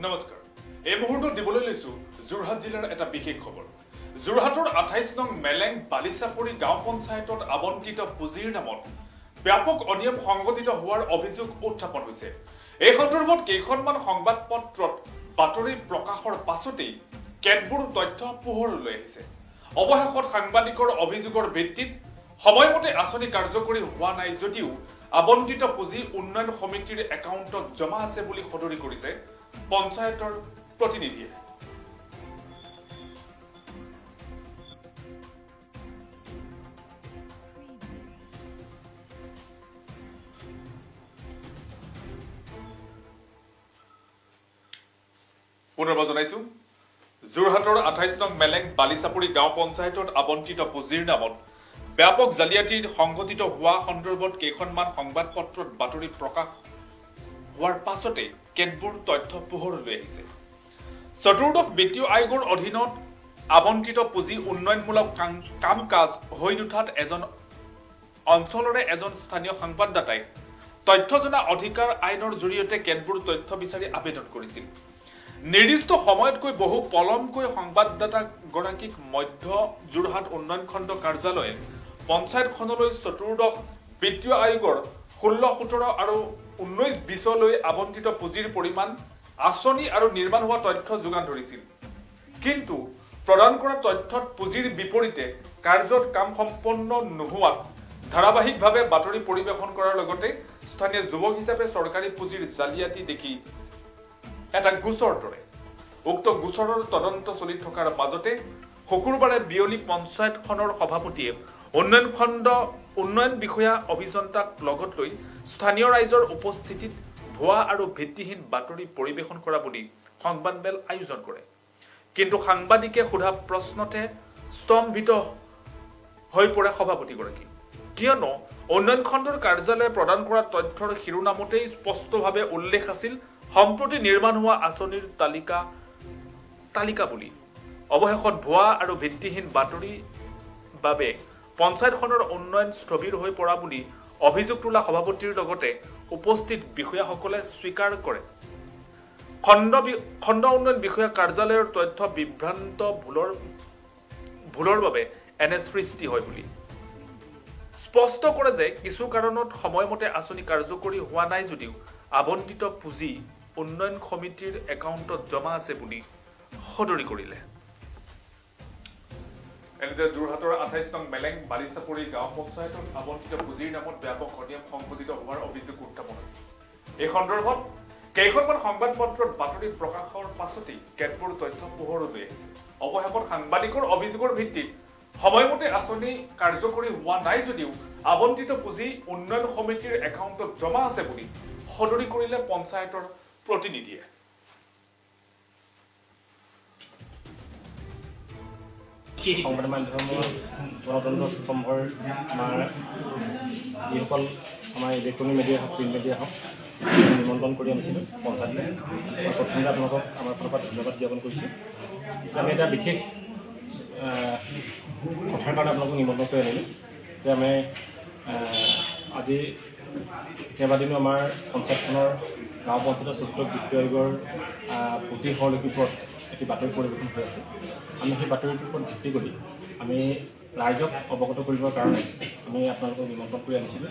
নমস্কাৰ এই মুহূৰ্তত দিবলৈ লৈছো যোৰহাট জিলাৰ এটা বিশেষ খবৰ যোৰহাটৰ 28 নং মেলেং বালিচাপৰি গাঁও পঞ্চায়তত আবণ্টিত পুঁজিৰ নামত ব্যাপক অনিয়ম সংঘটিত হোৱাৰ অভিযোগ উত্থাপন হৈছে এই সন্দৰ্ভত কেইখনমান সংবাদপত্ৰত বাতৰি প্ৰকাশৰ পাছতেই কেতবোৰ তথ্য পোহৰলৈ আহিছে অৱশেষত সাংবাদিকৰ অভিযোগৰ ভিত্তিত সময়মতে আঁচনি কাৰ্যকৰী হোৱা নাই যদিও আবণ্টিত পুঁজি উন্নয়ন সমিতিৰ একাউণ্টত জমা আছে বুলি সদৰি কৰিছে পঞ্চায়তৰ প্ৰতিনিধিয়ে পুনৰবাৰ জনাইছো যোৰহাটৰ 28 নং মেলেং বালিচাপৰি গাঁও পঞ্চায়তত আবণ্টিত পুঁজিৰ নামত ব্যাপক জালিয়াতিৰ সংঘটিত হোৱা সন্দৰ্ভত কেইখনমান সংবাদপত্ৰত বাতৰি প্ৰকাশ হোৱাৰ পাছতে কেতবোৰ তথ্য পোহৰলৈ আহিছে চতুৰ্দশ বিত্তীয় আয়োগৰ অধীনত আবণ্টিত পুঁজি উন্নয়নমূলক কাম কাজ হৈ নুঠাত অঞ্চলৰে এজন স্থানীয় সংবাদদাতাই তথ্য জনা অধিকাৰ আইনৰ জৰিয়তে কেতবোৰ তথ্য বিচাৰি আবেদন কৰিছিল নিৰ্দিষ্ট সময়তকৈ বহু পলমকৈ সংবাদদাতা গৰাকীক মধ্য যোৰহাট উন্নয়ন খণ্ড কাৰ্যালয়ে পঞ্চায়তখনলৈ চতুৰ্দশ বিত্তীয় আয়োগৰ 16-17 আৰু 19-20লৈ আবণ্টিত পুঁজিৰ পৰিমাণ আঁচনি আৰু নিৰ্মাণ হোৱা তথ্য যোগান ধৰিছিল কিন্তু প্ৰদান কৰা তথ্যত পুঁজিৰ বিপৰীতে কাৰ্যত কাম সম্পন্ন নোহোৱাত ধাৰাবাহিকভাৱে বাতৰি পৰিৱেশন কৰাৰ লগতে স্থানীয় যুৱক হিচাপে চৰকাৰী পুঁজিৰ জালিয়াতি দেখি এটা গোচৰ তৰে উক্ত গোচৰৰ তদন্ত চলি থকাৰ মাজতে শুকুৰবাৰে বিয়লি পঞ্চায়তখনৰ সভাপতিয়ে উন্নয়ন বিষয়া অভিযন্তাক লগত লৈ স্থানীয় ৰাইজৰ উপস্থিতিত ভুৱা আৰু ভিত্তিহীন বাতৰি পৰিৱেশন কৰা বুলি সংবাদমেল আয়োজন কৰে কিন্তু সাংবাদিকে সোধা প্ৰশ্নতে স্তম্ভিত হৈ পৰে সভাপতিগৰাকী কিয়নো উন্নয়ন খণ্ডৰ কাৰ্যালয়ে প্ৰদান কৰা তথ্যৰ শিৰোনামতেই স্পষ্টভাৱে উল্লেখ আছিল সম্প্ৰতি নিৰ্মাণ হোৱা আঁচনিৰ তালিকা বুলি অৱশেষত ভুৱা আৰু ভিত্তিহীন বাতৰিৰ বাবে পঞ্চায়তখনৰ উন্নয়ন স্থবিৰ হৈ পৰা বুলি অভিযোগ তোলা সভাপতিৰ লগতে উপস্থিত বিষয়াসকলে স্বীকাৰ কৰে খণ্ড উন্নয়ন বিষয়া কাৰ্যালয়ৰ তথ্য বিভ্ৰান্ত ভুলৰ বাবে এনে সৃষ্টি হয় বুলি স্পষ্ট কৰে যে কিছু কাৰণত সময়মতে আঁচনি কাৰ্যকৰী হোৱা নাই যদিও আবণ্টিত পুঁজি উন্নয়ন সমিতিৰ একাউণ্টত জমা আছে বুলি সদৰি কৰিলে এনেতে যোৰহাটৰ 28 নং মেলেং বালিচাপৰি গাঁও পঞ্চায়তত আবণ্টিত পুঁজিৰ নামত ব্যাপক অনিয়ম সংঘটিত হোৱাৰ অভিযোগ উত্থাপন হৈছে এই সন্দৰ্ভত কেইখনমান সংবাদপত্ৰত বাতৰি প্ৰকাশৰ পাছতেই কেতবোৰ তথ্য পোহৰলৈ আহিছে অৱশেষত সাংবাদিকৰ অভিযোগৰ ভিত্তিত সময়মতে আঁচনি কাৰ্যকৰী হোৱা নাই যদিও আবণ্টিত পুঁজি উন্নয়ন সমিতিৰ একাউণ্টত জমা আছে বুলি সদৰি কৰিলে পঞ্চায়তৰ প্ৰতিনিধিয়ে সংবাদ মাধ্যমৰ গণতন্ত্ৰ স্তম্ভৰ আমাৰ যিসকল আমাৰ ইলেক্ট্ৰনিক মিডিয়া হওক প্ৰিণ্ট মিডিয়া হওক নিমন্ত্ৰণ কৰি আনিছিলোঁ পঞ্চায়তলৈ প্ৰথমতে আপোনালোকক আমাৰ ফালৰ পৰা ধন্যবাদ জ্ঞাপন কৰিছোঁ আমি এটা বিশেষ কথাৰ কাৰণে আপোনালোকক নিমন্ত্ৰণ কৰি আনিলোঁ যে আমি আজি কেইবাদিনো আমাৰ পঞ্চায়তখনৰ গাঁও পঞ্চায়তৰ চতুৰ্থ বিত্তীয় আয়োগৰ পুঁজি সৰলীকৃৰ ওপৰত এটি বাতৰি পৰিৱেশন হৈ আছে আমি সেই বাতৰিটোৰ ওপৰত ভিত্তি কৰি আমি ৰাইজক অৱগত কৰিবৰ কাৰণে আমি আপোনালোকক নিমন্ত্ৰণ কৰি আনিছিলোঁ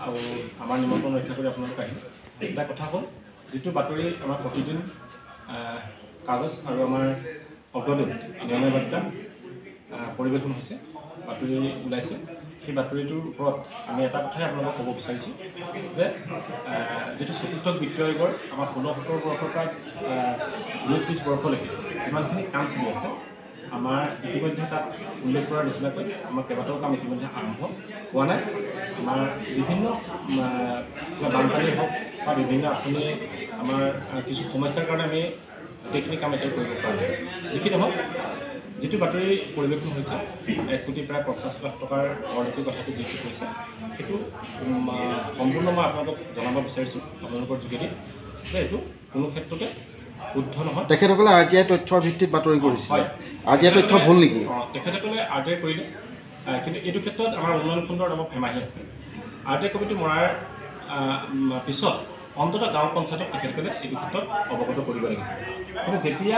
আৰু আমাৰ নিমন্ত্ৰণ ৰক্ষা কৰি আপোনালোক আহিলে এটা কথা হ'ল যিটো বাতৰি আমাৰ প্ৰতিদিন কাগজ আৰু আমাৰ অগ্ৰদূত নিয়মীয়া বাৰ্তা পৰিৱেশন হৈছে বাতৰি ওলাইছে সেই বাতৰিটোৰ ওপৰত আমি এটা কথাই আপোনালোকক ক'ব বিচাৰিছোঁ যে যিটো চতুৰ্থ বিত্তীয় আয়োগৰ আমাৰ 16-17 বৰ্ষৰ পৰা 19-20 বৰ্ষলৈকে যিমানখিনি কাম চলি আছে আমাৰ ইতিমধ্যে তাত উল্লেখ কৰাৰ নিচিনাকৈ আমাৰ কেইবাটাও কাম ইতিমধ্যে আৰম্ভ হোৱা নাই আমাৰ বিভিন্ন বানপানী হওক বা বিভিন্ন আঁচনি আমাৰ কিছু সমস্যাৰ কাৰণে আমি গোটেইখিনি কাম এতিয়া কৰিব পৰা নাই যিকি নহওক যিটো বাতৰি পৰিৱেশন হৈছে 1 কোটি প্ৰায় 50 লাখ টকাৰ সৰলীকৃৰ কথাটো যিটো কৈছে সেইটো সম্পূৰ্ণ মই আপোনালোকক জনাব বিচাৰিছোঁ আপোনালোকৰ যোগেদি যে এইটো কোনো ক্ষেত্ৰতে শুদ্ধ নহয় তেখেতসকলে RTI তথ্যৰ ভিত্তিত বাতৰি কৰিছে RTI তথ্য ভুল নেকি তেখেতসকলে RTI কৰিলে কিন্তু এইটো ক্ষেত্ৰত আমাৰ উন্নয়ন খণ্ডৰ নামত ফেমাহি আছে RTI কমিটি মৰাৰ পিছত অন্ততঃ গাঁও পঞ্চায়তক তেখেতসকলে এইটো ক্ষেত্ৰত অৱগত কৰিব লাগিছিল কিন্তু যেতিয়া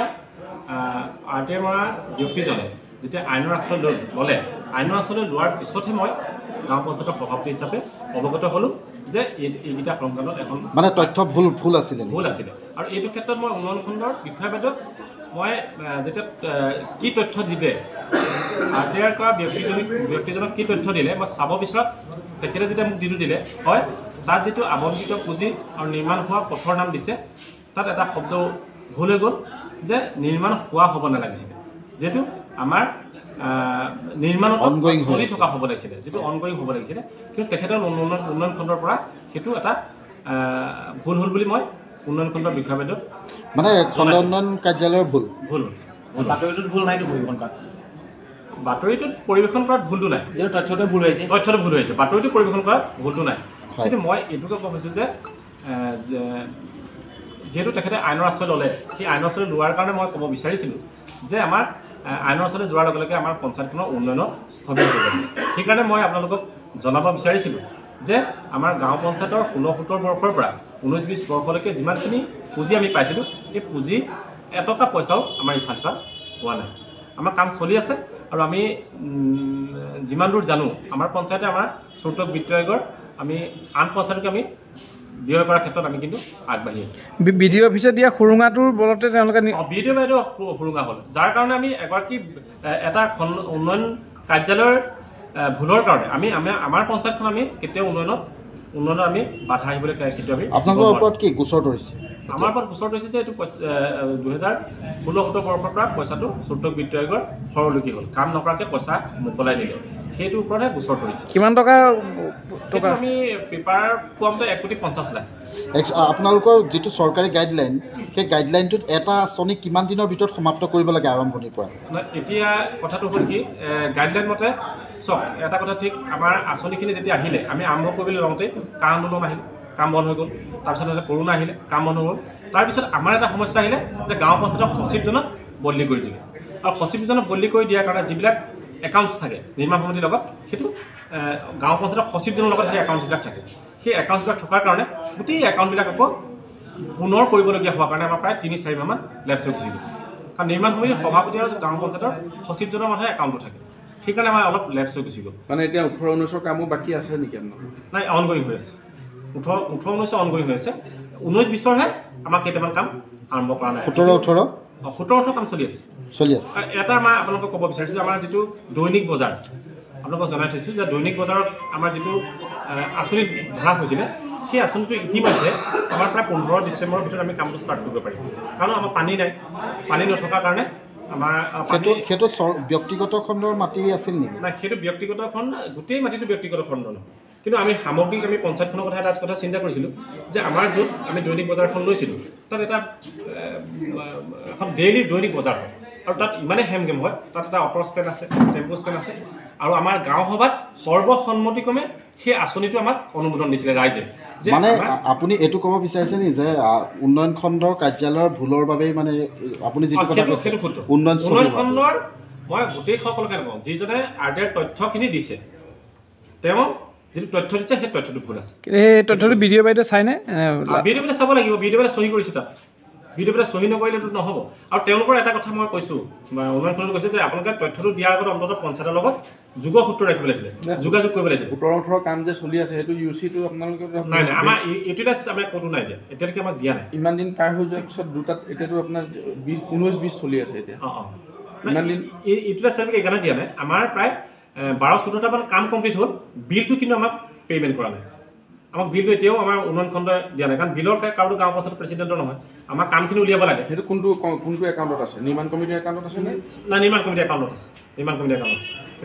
RTI মৰা ব্যক্তিজনে যেতিয়া আইনৰ আশ্ৰয় ল'লে আইনৰ আশ্ৰয় লোৱাৰ পিছতহে মই গাঁও পঞ্চায়তৰ সভাপতি হিচাপে অৱগত হ'লোঁ যে এইকেইটা সংক্ৰান্তত এখন মানে তথ্য ভুল আছিলে আৰু এইটো ক্ষেত্ৰত মই উন্নয়ন খণ্ডৰ বিষয়াবাদক মই যেতিয়া কি তথ্য দিবে RTI কৰা ব্যক্তিজনক কি তথ্য দিলে মই চাব বিচৰাত তেখেতে যেতিয়া মোক দিটো দিলে হয় তাত যিটো আবণ্টিত পুঁজি আৰু নিৰ্মাণ হোৱা পথৰ নাম দিছে তাত এটা শব্দ ভুল হৈ গ'ল যে নিৰ্মাণ হোৱা হ'ব নালাগিছিলে যিহেতু আমাৰ নিৰ্মাণত চলি থকা হ'ব লাগিছিলে যিটো অনগয়িং হ'ব লাগিছিলে কিন্তু তেখেতৰ উন্নয়ন খণ্ডৰ পৰা সেইটো এটা ভুল হ'ল বুলি মই উন্নয়ন খণ্ডৰ বিষয়াবাদক মানে খণ্ড উন্নয়ন কাৰ্যালয়ৰ ভুল বাতৰিটোত ভুল নাইতো পৰিৱেশন কৰাত বাতৰিটোত পৰিৱেশন কৰাত ভুলটো নাই যিহেতু তথ্যটো ভুল হৈছে বাতৰিটো পৰিৱেশন কৰাত ভুলটো নাই কিন্তু মই এইটোকে ক'ব খুজিছোঁ যে যিহেতু তেখেতে আইনৰ আশ্ৰয় ল'লে সেই আইনৰ আশ্ৰয় লোৱাৰ কাৰণে মই ক'ব বিচাৰিছিলোঁ যে আমাৰ আইনৰ আশ্ৰয় যোৱাৰ লগে লগে আমাৰ পঞ্চায়তখনৰ উন্নয়ন স্থবিৰ হৈ যাব সেইকাৰণে মই আপোনালোকক জনাব বিচাৰিছিলোঁ যে আমাৰ গাঁও পঞ্চায়তৰ 16-17 বৰ্ষৰ পৰা 19-20 বৰ্ষলৈকে যিমানখিনি পুঁজি আমি পাইছিলোঁ সেই পুঁজি এটকা পইচাও আমাৰ ইফাল সিফাল হোৱা নাই আমাৰ কাম চলি আছে আৰু আমি যিমান দূৰ জানো আমাৰ পঞ্চায়তে আমাৰ চৌতক বিত্ত আয়োগৰ আমি আন পঞ্চায়তকে আমি ব্যয় কৰাৰ ক্ষেত্ৰত আমি কিন্তু আগবাঢ়ি আছোঁ BDO অফিচত দিয়া সুৰুঙাটোৰ বলতে তেওঁলোকে BDO বাইদেউ সুৰুঙা হ'ল যাৰ কাৰণে আমি এগৰাকী এটা উন্নয়ন কাৰ্যালয়ৰ ভুলৰ কাৰণে আমাৰ পঞ্চায়তখন আমি কেতিয়াও উন্নয়নত আমি বাধা আহিবলৈ কেতিয়াও আমি আপোনালোকৰ ওপৰত কি গোচৰ ধৰিছে আমাৰ ওপৰত গোচৰ ধৰিছে যে এইটো 2016-17 বৰ্ষৰ পৰা পইচাটো চৌতক বিত্ত আয়োগৰ সৰলকি হ'ল কাম নকৰাকৈ পইচা মোকলাই দিলে সেইটোৰ ওপৰতহে গোচৰ ধৰিছে কিমান টকা আমি পেপাৰ পোৱামতে 1,50,00,000 আপোনালোকৰ যিটো চৰকাৰী গাইডলাইন সেই গাইডলাইনটোত এটা আঁচনি কিমান দিনৰ ভিতৰত সমাপ্ত কৰিব লাগে আৰম্ভণিৰ পৰা এতিয়া কথাটো হ'ল কি গাইডলাইন মতে চব এটা কথা ঠিক আমাৰ আঁচনিখিনি যেতিয়া আহিলে আমি আৰম্ভ কৰিবলৈ লওঁতে কা আন্দোলন আহিলে কাম বন্ধ হৈ গ'ল তাৰপিছত কৰোণা আহিলে কাম বন্ধ হৈ গ'ল তাৰপিছত আমাৰ এটা সমস্যা আহিলে যে গাঁও পঞ্চায়তৰ সচিবজনক বদলি কৰি দিলে আৰু সচিবজনক বদলি কৰি দিয়াৰ কাৰণে যিবিলাক একাউণ্টছ থাকে নিৰ্মাণ সমিতিৰ লগত সেইটো গাঁও পঞ্চায়তৰ সচিবজনৰ লগত সেই একাউণ্টছবিলাক থাকে সেই একাউণ্টছবিলাক থকাৰ কাৰণে গোটেই একাউণ্টবিলাক আকৌ পুনৰ কৰিবলগীয়া হোৱাৰ কাৰণে আমাৰ প্ৰায় 3-4 মাহমান লেপছ হৈ গুচি গ'ল কাৰণ নিৰ্মাণ সমিতিৰ সভাপতি আৰু গাঁও পঞ্চায়তৰ সচিবজনৰ মাজতে একাউণ্টটো থাকে সেইকাৰণে আমাৰ অলপ লেপছ হৈ গুচি গ'ল মানে এতিয়া 18-19 কামো বাকী আছে নেকি নাই অনগয়িং হৈ আছে 18-19 অনগয়িং হৈ আছে 19-20হে আমাৰ কেইটামান কাম আৰম্ভ কৰা নাই 17-18 কাম চলি আছে এটা মই আপোনালোকক ক'ব বিচাৰিছোঁ যে আমাৰ যিটো দৈনিক বজাৰ আপোনালোকক জনাই থৈছোঁ যে দৈনিক বজাৰত আমাৰ যিটো আঁচনি ধৰা হৈছিলে সেই আঁচনিটো ইতিমধ্যে আমাৰ প্ৰায় 15 ডিচেম্বৰৰ ভিতৰত আমি কামটো ষ্টাৰ্ট কৰিব পাৰিম কাৰণ আমাৰ পানী নাই পানী নথকাৰ কাৰণে আমাৰ সেইটো ব্যক্তিগত খণ্ডৰ মাটি আছিল নেকি নাই সেইটো ব্যক্তিগত খণ্ড গোটেই মাটিটো ব্যক্তিগত খণ্ড নহয় কিন্তু আমি সামগ্ৰিক আমি পঞ্চায়তখনৰ কথা চিন্তা কৰিছিলোঁ যে আমাৰ য'ত আমি দৈনিক বজাৰখন লৈছিলোঁ তাত এটা এখন দৈনিক বজাৰ হয় আৰু তাত ইমানেই হেমগেম হয় তাত এটা অটো ষ্টেণ্ড আছে টেম্পু ষ্টেণ্ড আছে আৰু আমাৰ গাঁও সভাত সৰ্বসন্মতিক্ৰমে সেই আঁচনিটো আমাক অনুমোদন দিছিলে ৰাইজে মানে আপুনি এইটো ক'ব বিচাৰিছে নি যে উন্নয়ন খণ্ডৰ কাৰ্যালয়ৰ ভুলৰ বাবেই মানে আপুনি যিটো কথা কৈছে উন্নয়ন খণ্ডৰ মই গোটেই সকলোকে নকওঁ যিজনে RTIৰ তথ্যখিনি দিছে তেওঁ যিটো তথ্য দিছে সেই তথ্যটো ভুল আছে এই তথ্যটো BDO বাইদেউ চাইনে BDO বাইদেউ চাব লাগিব BDO বাইদেউ চহী কৰিছে তাত BDO বাইদেউ চহী নকৰিলেতো নহ'ব আৰু তেওঁলোকৰ এটা কথা মই কৈছোঁ উন্নয়ন খণ্ডত কৈছে যে আপোনালোকে তথ্যটো দিয়াৰ আগত অন্ততঃ পঞ্চায়তৰ লগত যোগসূত্ৰ ৰাখিব লাগিছিলে যোগাযোগ কৰিব লাগিছিলে 17-18 কাম যে চলি আছে সেইটো UC-টো আপোনালোকে নাই আমাৰ এইটো আমি ক'তো নাই দিয়া এতিয়ালৈকে আমাক দিয়া নাই ইমান দিন পাৰ হৈ যোৱাৰ পিছত দুটাত এতিয়াতো আপোনাৰ 19-20 চলি আছে এতিয়া ইমান দিন এইটো চাৰ্টিফিকেট এইকাৰণে দিয়া নাই আমাৰ প্ৰায় 12-14টামান কাম কমপ্লিট হ'ল বিলটো কিন্তু আমাক পে'মেণ্ট কৰা নাই আমাক বিলটো এতিয়াও আমাৰ উন্নয়ন খণ্ডই দিয়া নাই কাৰণ বিলৰ কাৰোটো গাঁও পঞ্চায়তৰ প্ৰেচিডেণ্টৰ নহয় আমাৰ কামখিনি উলিয়াব লাগে সেইটো কোনটো একাউণ্টত আছে নিৰ্মাণ কমিটিৰ একাউণ্টত আছে নে নাই নিৰ্মাণ কমিটিৰ একাউণ্টত আছে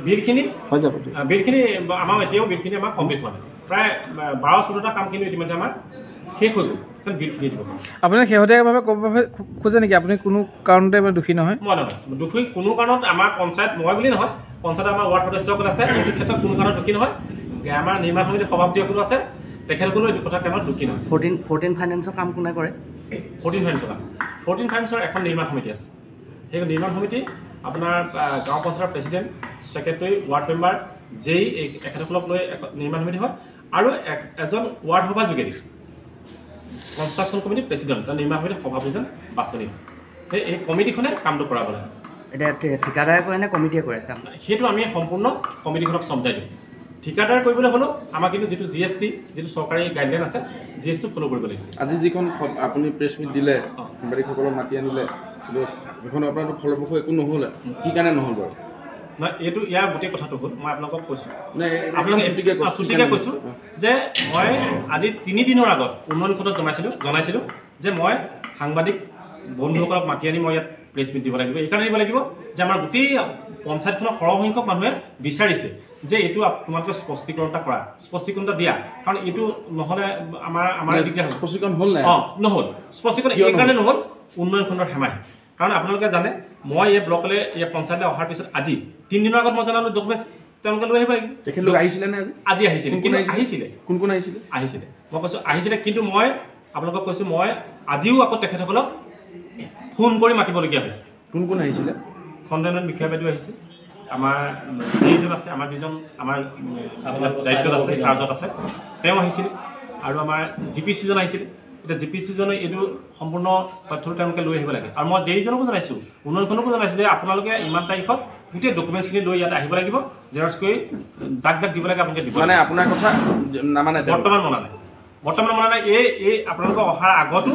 বিলখিনি আমাৰ এতিয়াও বিলখিনি আমাৰ কমপ্লিট হোৱা নাই প্ৰায় 12-14টা কামখিনি ইতিমধ্যে আমাৰ শেষ হৈ গ'ল কাৰণ বিলখিনি দিব আপুনি শেহতীয়াভাৱে ক'ব খোজে নেকি আপুনি কোনো কাৰণতে দোষী নহয় মই নহয় দোষী কোনো কাৰণত আমাৰ পঞ্চায়ত মই বুলি নহয় পঞ্চায়ত আমাৰ ৱাৰ্ড সদস্যসকল আছে এইটো ক্ষেত্ৰত কোনো কাৰণত দোষী নহয় আমাৰ নিৰ্মাণ সমিতিৰ সভাপতিসকলো আছে তেখেতসকলেও এইটো কথা কাৰণত দোষী নহয় 14 ফাইনেন্সৰ কাম কোনে কৰে 14 ফাইনেন্সৰ এখন নিৰ্মাণ সমিতি আছে সেই নিৰ্মাণ সমিতি আপোনাৰ গাঁও পঞ্চায়তৰ প্ৰেচিডেণ্ট ছেক্ৰেটাৰী ৱাৰ্ড মেম্বাৰ যেই এখেতসকলক লৈ নিৰ্মাণ সমিতি হয় আৰু এজন ৱাৰ্ড সভা যোগেদি কনষ্ট্ৰাকশ্যন কমিটিৰ প্ৰেচিডেণ্ট তাৰ নিৰ্মাণ সমিতিৰ সভাপতিজন বাছনি হয় এই কমিটিখনে কামটো কৰাব লাগে এতিয়া ঠিকাদাৰে কৰে নে কমিটিয়ে কৰে কাম সেইটো আমি সম্পূৰ্ণ কমিটিখনক সমজাই দিওঁ ঠিকাদাৰ কৰিবলৈ হ'লেও আমাক কিন্তু যিটো GST যিটো চৰকাৰী গাইডলাইন আছে GST ফ'ল' কৰিব লাগিব আজি যিখন আপুনি প্ৰেছ মিট দিলে সাংবাদিকসকলক মাতি আনিলে কিন্তু এখন আপোনাৰতো ফলপ্ৰসূ একো নহ'লে কি কাৰণে নহ'ল বাৰু নহয় এইটো ইয়াৰ গোটেই কথাটো হ'ল মই আপোনালোকক কৈছোঁ আপোনালোকে ছুটিকে কৈছোঁ যে মই আজি 3 দিনৰ আগত উন্নয়ন খণ্ডত জনাইছিলোঁ যে মই সাংবাদিক বন্ধুসকলক মাতি আনি মই ইয়াত প্ৰেছ মিট দিব লাগিব এইকাৰণে দিব লাগিব যে আমাৰ গোটেই পঞ্চায়তখনৰ সৰহসংখ্যক মানুহে বিচাৰিছে যে এইটো তোমালোকে স্পষ্টীকৰণ এটা কৰা স্পষ্টীকৰণ এটা দিয়া কাৰণ এইটো নহ'লে আমাৰ দিগদাৰ স্পষ্টীকৰণ হ'ল নাই নহ'ল স্পষ্টীকৰণ এইকাৰণে নহ'ল উন্নয়ন খণ্ডৰ হেমাহি কাৰণ আপোনালোকে জানে মই এই ব্লকলৈ এই পঞ্চায়তলৈ অহাৰ পিছত আজি 3 দিনৰ আগত মই জনালোঁ ডকুমেণ্টছ তেওঁলোকে লৈ আহিব লাগিব তেখেতলোক আহিছিলে নে আজি আহিছিলে কিন্তু আহিছিলে কোন আহিছিলে মই কৈছোঁ আহিছিলে কিন্তু মই আপোনালোকক কৈছোঁ মই আজিও আকৌ তেখেতসকলক ফোন কৰি মাতিবলগীয়া হৈছে কোন আহিছিলে খণ্ডোন্নয়ন বিষয়া বাইদেউ আহিছে আমাৰ যিজন আছে আমাৰ যিজন আমাৰ দায়িত্বত আছে চাৰ্জত আছে তেওঁ আহিছিলে আৰু আমাৰ GPC-জন আহিছিলে এতিয়া GPC-জনে এইটো সম্পূৰ্ণ তথ্যটো তেওঁলোকে লৈ আহিব লাগে আৰু মই যেইজনকো জনাইছোঁ উন্নয়নখনকো জনাইছোঁ যে আপোনালোকে ইমান তাৰিখত গোটেই ডকুমেণ্টছখিনি লৈ ইয়াত আহিব লাগিব জেৰক্স কৰি যাক দিব লাগে আপোনালোকে দিব মানে আপোনাৰ কথা নামানে বৰ্তমান মনা নাই এই আপোনালোকৰ অহাৰ আগতো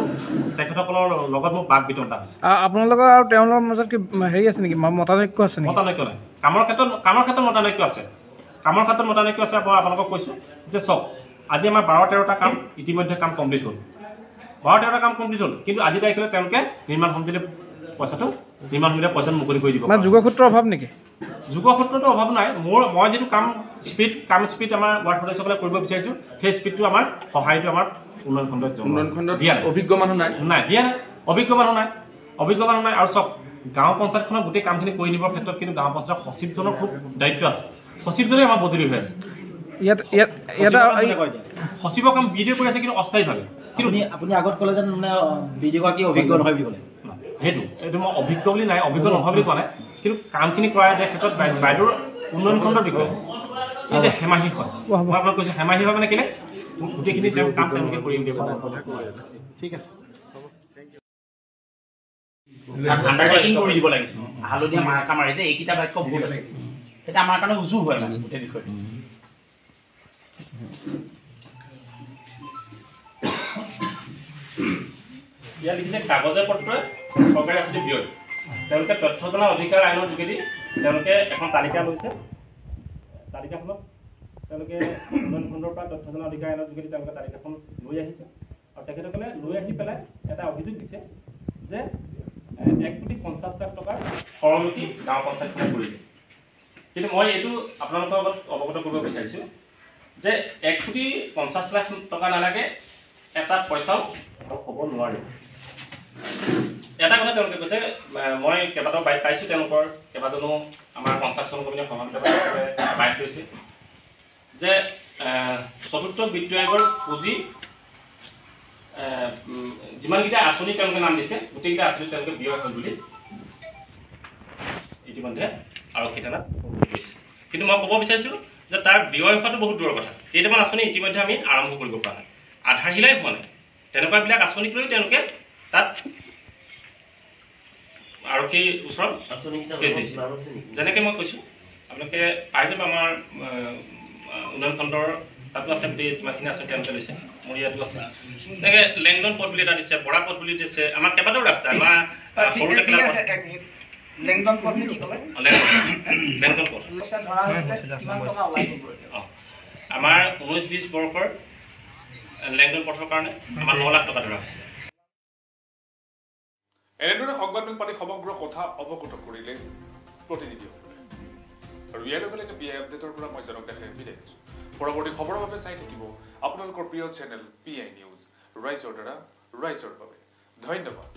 তেখেতসকলৰ লগত মোৰ বাক বিতণ্ডা হৈছে আপোনালোকৰ আৰু তেওঁলোকৰ মাজত কি হেৰি আছে নেকি মতানৈক্য আছে নেকি মতানৈক্য নাই কামৰ ক্ষেত্ৰত মতানৈক্য আছে মই আপোনালোকক কৈছোঁ যে চাওক আজি আমাৰ 12-13টা কাম ইতিমধ্যে কাম কমপ্লিট হ'ল 12-13টা কাম কমপ্লিট হ'ল কিন্তু আজি তাৰিখলৈ তেওঁলোকে নিৰ্মাণ সমিতিলৈ পইচাটো মুকলি কৰি দিব যোগসূত্ৰৰ অভাৱ নেকি যোগসূত্ৰটো অভাৱ নাই মই যিটো কাম স্পীড আমাৰ ৱাৰ্ড সদস্যসকলে কৰিব বিচাৰিছোঁ সেই স্পীডটো আমাৰ সহায়টো আমাৰ উন্নয়ন খণ্ডত দিয়া অভিজ্ঞ মানুহ নাই দিয়া নাই অভিজ্ঞ মানুহ নাই আৰু চব গাঁও পঞ্চায়তখনৰ গোটেই কামখিনি কৰি নিবৰ ক্ষেত্ৰত কিন্তু গাঁও পঞ্চায়তৰ সচিবজনৰ খুব দায়িত্ব আছে সচিবজনে আমাৰ বদলি হৈ আছে সচিবৰ কাম BDO কৰি আছে কিন্তু অস্থায়ীভাৱে কিন্তু আপুনি আগত ক'লে যেন মানে BDO-গৰাকী অভিজ্ঞ নহয় বুলি ক'লে এইটো মই অভিজ্ঞ বুলি নাই অভিজ্ঞ নহয় বুলি কোৱা নাই কিন্তু কামখিনি কৰাৰ ক্ষেত্ৰত বাইদেউৰ উন্নয়ন খণ্ডৰ বিষয়ে এই যে হেমাহি হয় মই আপোনাক কৈছোঁ হেমাহি হয় মানে কেলে গোটেইখিনি কাম তেওঁলোকে কৰি দিব ঠিক আছে আণ্ডাৰটেকিং কৰি দিব লাগিছিল হালধীয়া মাৰ্কা মাৰিছে এইকেইটা বাক্য ভুল আছে এটা আমাৰ কাৰণে উজু হয় মানে গোটেই বিষয়টো ইয়াত লিখিছে কাগজে পত্ৰই চৰকাৰী আঁচনি ব্যয় তেওঁলোকে তথ্য জনা অধিকাৰ আইনৰ যোগেদি তেওঁলোকে এখন তালিকা লৈছে তালিকাখনত তেওঁলোকে উন্নয়ন খণ্ডৰ পৰা তথ্য জনা অধিকাৰ আইনৰ যোগেদি তেওঁলোকে তালিকাখন লৈ আহিছে আৰু তেখেতসকলে লৈ আহি পেলাই এটা অভিযোগ দিছে যে 1,50,00,000 টকাৰ সৰলতি গাঁও পঞ্চায়তখনে কৰিলে কিন্তু মই এইটো আপোনালোকৰ আগত অৱগত কৰিব বিচাৰিছোঁ যে 1,50,00,000 টকা নালাগে এটা পইচাও হ'ব নোৱাৰে এটা কথা তেওঁলোকে কৈছে মই কেইবাটাও বাইট পাইছোঁ তেওঁলোকৰ কেইবাজনো আমাৰ কনষ্ট্ৰাকশ্যন কমিটিৰ সভাপতি বাইট লৈছে যে চতুৰ্থ বিত্ত আয়োগৰ পুঁজি যিমানকেইটা আঁচনি তেওঁলোকে নাম দিছে গোটেইকেইটা আঁচনি তেওঁলোকে ব্যয় হ'ল বুলি ইতিমধ্যে আৰক্ষী থানাত কৰিছে কিন্তু মই ক'ব বিচাৰিছোঁ যে তাৰ ব্যয় হোৱাটো বহুত দূৰৰ কথা কেইটামান আঁচনি ইতিমধ্যে আমি আৰম্ভ কৰিব পৰা নাই আধাৰশিলাই হোৱা নাই তেনেকুৱাবিলাক আঁচনিক লৈ তেওঁলোকে তাত আৰক্ষীৰ ওচৰত যেনেকৈ মই কৈছোঁ আপোনালোকে পাই যাব আমাৰ উন্নয়ন খণ্ডৰ তাতো আছে গোটেই যিমানখিনি আছে তেওঁলোকে লৈছে মোৰ ইয়াতো আছে তেনেকৈ লেংডন পথ বুলি এটা দিছে বৰা পথ বুলি দিছে আমাৰ কেইবাটাও ৰাস্তা আমাৰ সৰু লেংডন পথ আমাৰ 19-20 বৰ্ষৰ লেংডন পথৰ কাৰণে আমাৰ 9 লাখ টকা ধৰা হৈছে এনেদৰে সংবাদমেল পাতি সমগ্ৰ কথা অৱগত কৰিলে প্ৰতিনিধিসকলে আৰু ইয়াৰ লগে লগে PI আপডেটৰ পৰা মই জনক দেখাই বিদায় দিছোঁ পৰৱৰ্তী খবৰৰ বাবে চাই থাকিব আপোনালোকৰ প্ৰিয় চেনেল PI নিউজ ৰাইজৰ দ্বাৰা ৰাইজৰ বাবে ধন্যবাদ।